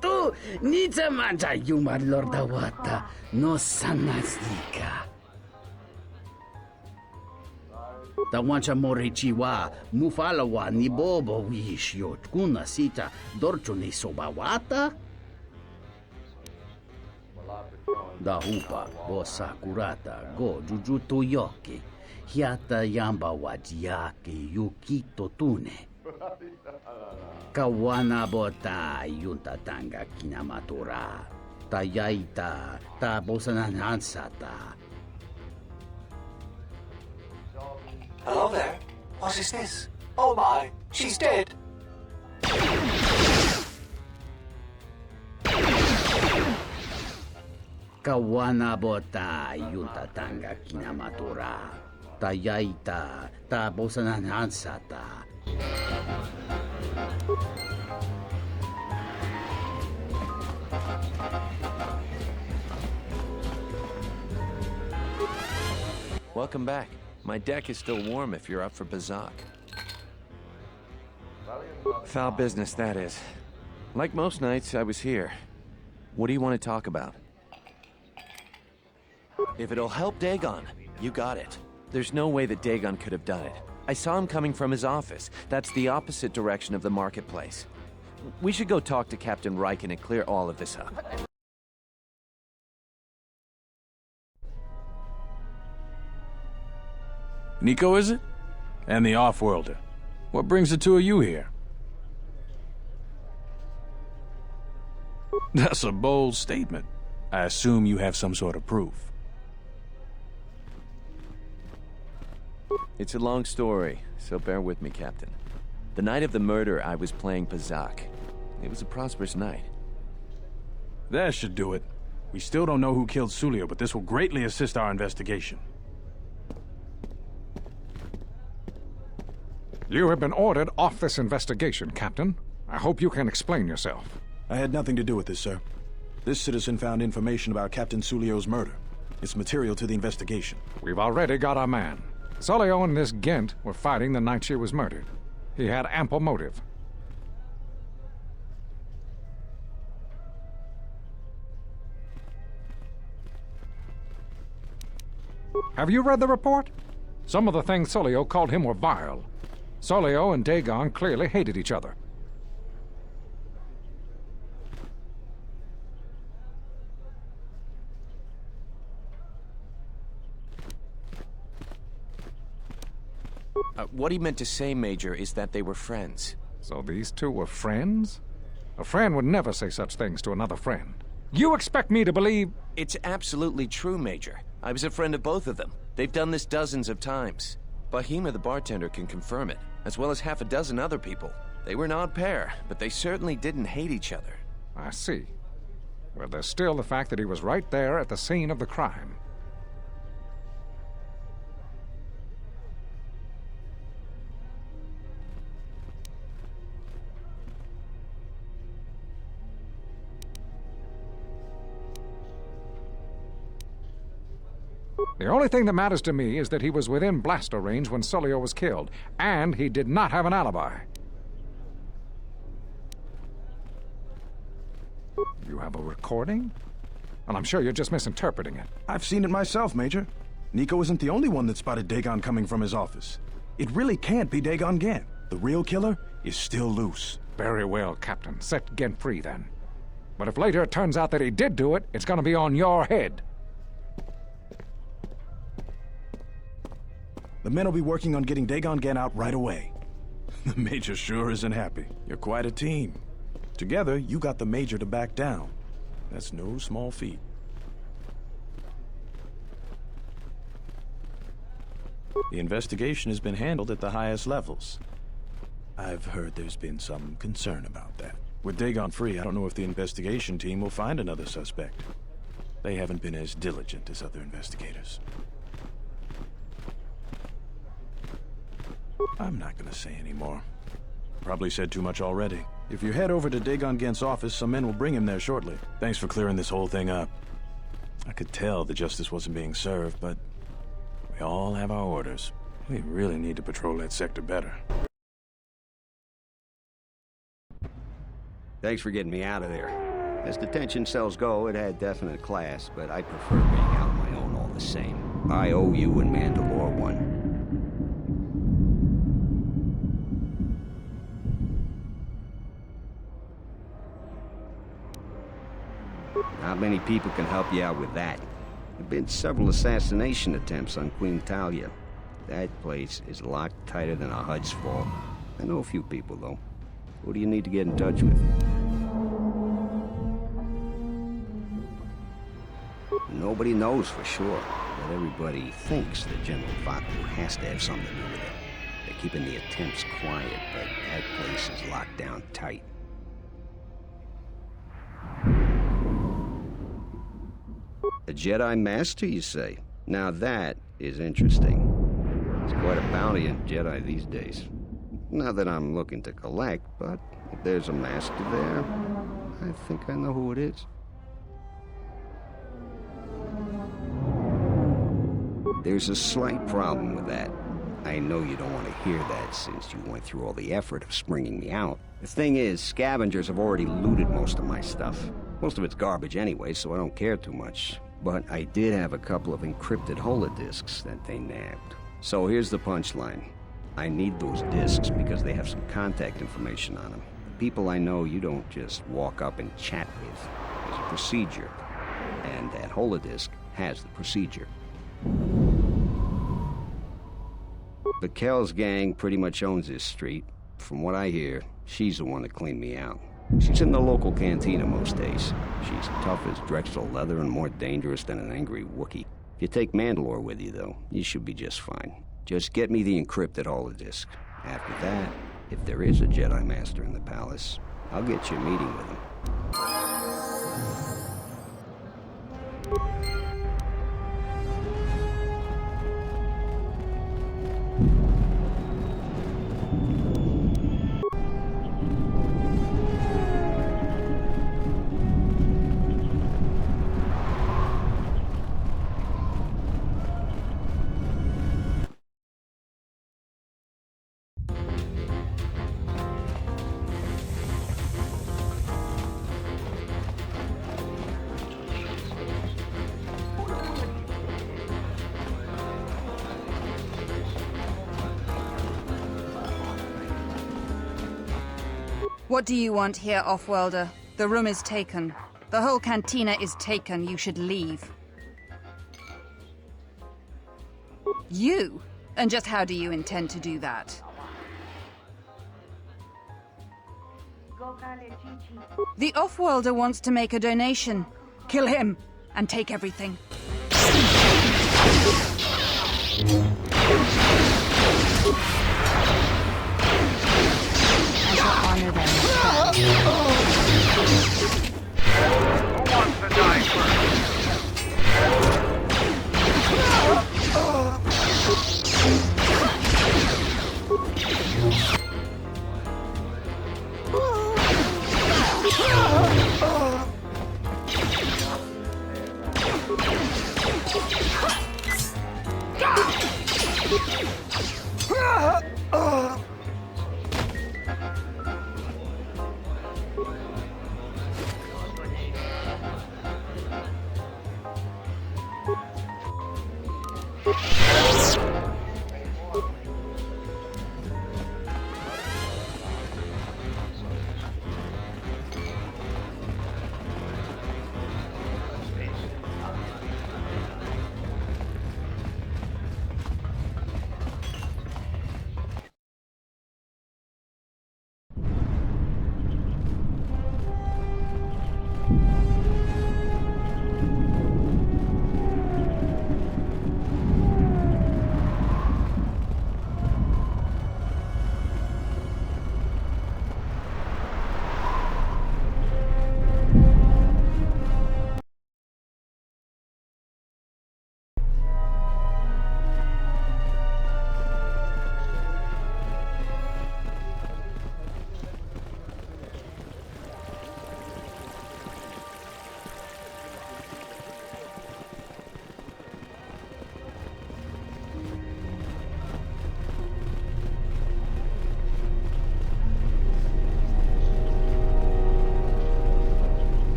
Tu ni zamanja yuma lordawata no sanasdika. Tawancha morichiwa mufalawa ni bobo wish yot kuna sita dorcho ni sobawata. Da upa bo sakurata go jujuto yoki hiata yamba wajiake yukito tune. Kawana bota yunta tanga kinamatura. Tayaita ta bosananansata. Hello there. What is this? Oh my, she's dead. Kawana bota yunta tanga kinamatura. Tayaita ta bosananansata. Welcome back. My deck is still warm if you're up for Bazak. Foul business, that is. Like most nights, I was here. What do you want to talk about? If it'll help Dagon, you got it. There's no way that Dagon could have done it. I saw him coming from his office. That's the opposite direction of the marketplace. We should go talk to Captain Riken and clear all of this up. Nico, is it? And the Offworlder. What brings the two of you here? That's a bold statement. I assume you have some sort of proof. It's a long story, so bear with me, Captain. The night of the murder, I was playing Bazak. It was a prosperous night. That should do it. We still don't know who killed Sulio, but this will greatly assist our investigation. You have been ordered off this investigation, Captain. I hope you can explain yourself. I had nothing to do with this, sir. This citizen found information about Captain Sulio's murder. It's material to the investigation. We've already got our man. Sulio and this Gent were fighting the night she was murdered. He had ample motive. Have you read the report? Some of the things Sulio called him were vile. Sulio and Dagon clearly hated each other. What he meant to say, Major, is that they were friends. So these two were friends? A friend would never say such things to another friend. You expect me to believe... It's absolutely true, Major. I was a friend of both of them. They've done this dozens of times. Bahima, the bartender, can confirm it, as well as half a dozen other people. They were an odd pair, but they certainly didn't hate each other. I see. But there's still the fact that he was right there at the scene of the crime. The only thing that matters to me is that he was within blaster range when Sulio was killed, and he did not have an alibi. You have a recording? And I'm sure you're just misinterpreting it. I've seen it myself, Major. Nico isn't the only one that spotted Dagon coming from his office. It really can't be Dagon Gent. The real killer is still loose. Very well, Captain. Set Gent free, then. But if later it turns out that he did do it, it's gonna be on your head. The men will be working on getting Dagon Gent out right away. The Major sure isn't happy. You're quite a team. Together, you got the Major to back down. That's no small feat. The investigation has been handled at the highest levels. I've heard there's been some concern about that. With Dagon free, I don't know if the investigation team will find another suspect. They haven't been as diligent as other investigators. I'm not gonna say any more. Probably said too much already. If you head over to Dagon Gent's office, some men will bring him there shortly. Thanks for clearing this whole thing up. I could tell the justice wasn't being served, but we all have our orders. We really need to patrol that sector better. Thanks for getting me out of there. As detention cells go, it had definite class, but I prefer being out on my own all the same. I owe you and Mandalore one. Not many people can help you out with that. There have been several assassination attempts on Queen Talia. That place is locked tighter than a Hud's Fall. I know a few people, though. Who do you need to get in touch with? Nobody knows for sure, but everybody thinks that General Vaku has to have something to do with it. They're keeping the attempts quiet, but that place is locked down tight. A Jedi Master, you say? Now that is interesting. It's quite a bounty in Jedi these days. Not that I'm looking to collect, but if there's a master there, I think I know who it is. There's a slight problem with that. I know you don't want to hear that since you went through all the effort of springing me out. The thing is, scavengers have already looted most of my stuff. Most of it's garbage anyway, so I don't care too much. But I did have a couple of encrypted holodisks that they nabbed. So here's the punchline. I need those discs because they have some contact information on them. The people I know you don't just walk up and chat with. There's a procedure. And that holodisk has the procedure. The Kells gang pretty much owns this street. From what I hear, she's the one that cleaned me out. She's in the local cantina most days. She's tough as Drexel leather and more dangerous than an angry Wookiee. If you take Mandalore with you, though, you should be just fine. Just get me the encrypted holodisk. After that, if there is a Jedi Master in the palace, I'll get you a meeting with him. What do you want here, Offworlder? The room is taken. The whole cantina is taken. You should leave. You? And just how do you intend to do that? The Offworlder wants to make a donation. Kill him and take everything. I shall honor them. Who wants to die first?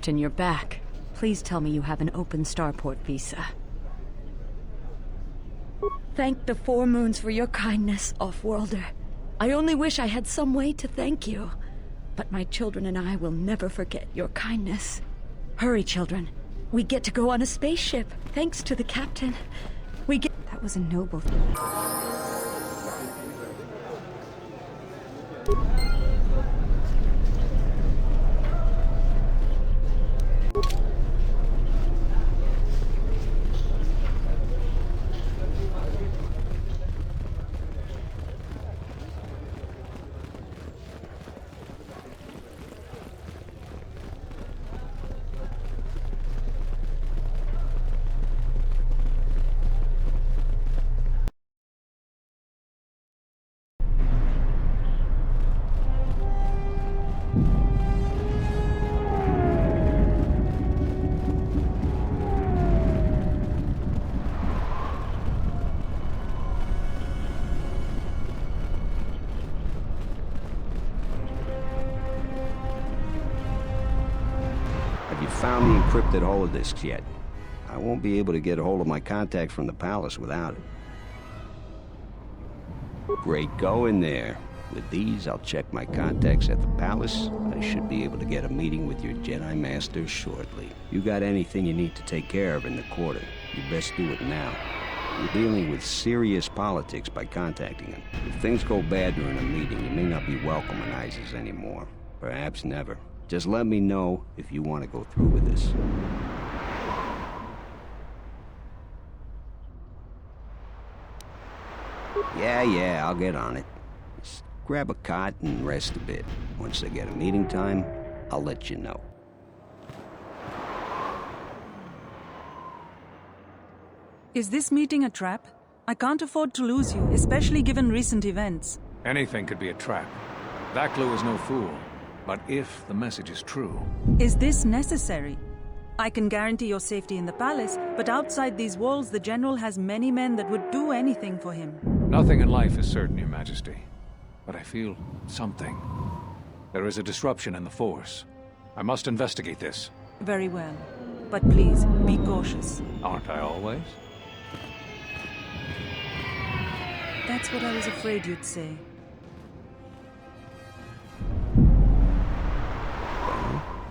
Captain, you're back. Please tell me you have an open starport visa. Thank the Four Moons for your kindness, Offworlder. I only wish I had some way to thank you. But my children and I will never forget your kindness. Hurry, children. We get to go on a spaceship, thanks to the Captain. That was a noble Found the encrypted holodisks yet. I won't be able to get a hold of my contact from the palace without it. Great going there. With these, I'll check my contacts at the palace. I should be able to get a meeting with your Jedi Master shortly. You got anything you need to take care of in the quarter, you best do it now. You're dealing with serious politics by contacting him. If things go bad during a meeting, you may not be welcome in Isis anymore. Perhaps never. Just let me know if you want to go through with this. Yeah, I'll get on it. Just grab a cot and rest a bit. Once I get a meeting time, I'll let you know. Is this meeting a trap? I can't afford to lose you, especially given recent events. Anything could be a trap. Vaklu is no fool. But if the message is true... Is this necessary? I can guarantee your safety in the palace, but outside these walls, the General has many men that would do anything for him. Nothing in life is certain, Your Majesty. But I feel something. There is a disruption in the Force. I must investigate this. Very well. But please, be cautious. Aren't I always? That's what I was afraid you'd say.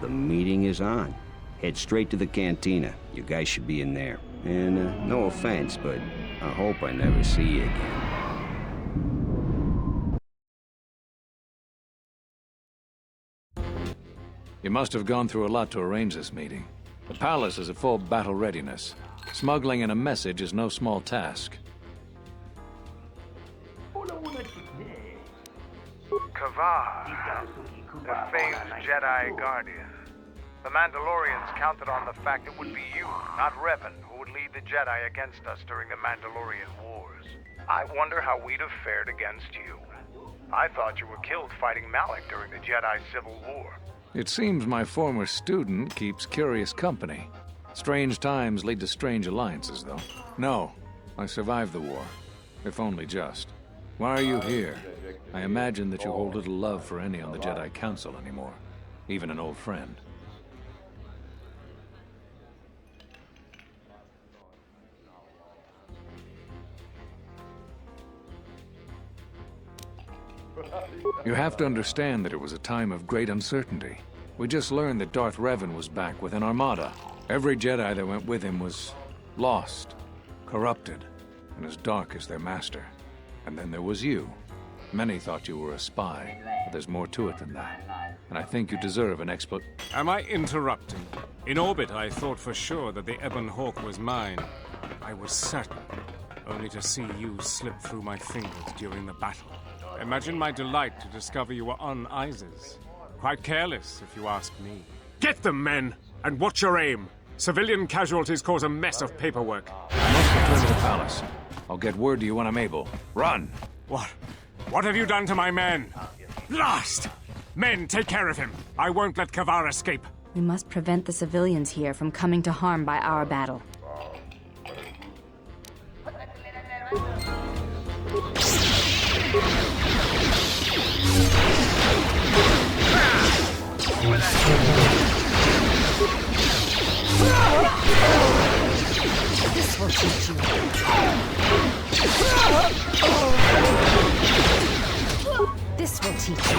The meeting is on. Head straight to the cantina. You guys should be in there. And no offense, but I hope I never see you again. You must have gone through a lot to arrange this meeting. The palace is at full battle readiness. Smuggling in a message is no small task. Kavar, the famed Jedi Guardian. The Mandalorians counted on the fact it would be you, not Revan, who would lead the Jedi against us during the Mandalorian Wars. I wonder how we'd have fared against you. I thought you were killed fighting Malik during the Jedi Civil War. It seems my former student keeps curious company. Strange times lead to strange alliances, though. No, I survived the war. If only just. Why are you here? I imagine that you hold little love for any on the Jedi Council anymore. Even an old friend. You have to understand that it was a time of great uncertainty. We just learned that Darth Revan was back with an armada. Every Jedi that went with him was lost, corrupted, and as dark as their master. And then there was you. Many thought you were a spy, but there's more to it than that. And I think you deserve an Am I interrupting? In orbit, I thought for sure that the Ebon Hawk was mine. I was certain, only to see you slip through my fingers during the battle. Imagine my delight to discover you were on Isis. Quite careless, if you ask me. Get them, men! And watch your aim! Civilian casualties cause a mess of paperwork. I must return to the palace. I'll get word to you when I'm able. Run! What have you done to my men? Last! Men, take care of him. I won't let Kavar escape. We must prevent the civilians here from coming to harm by our battle. teach you. This will teach you.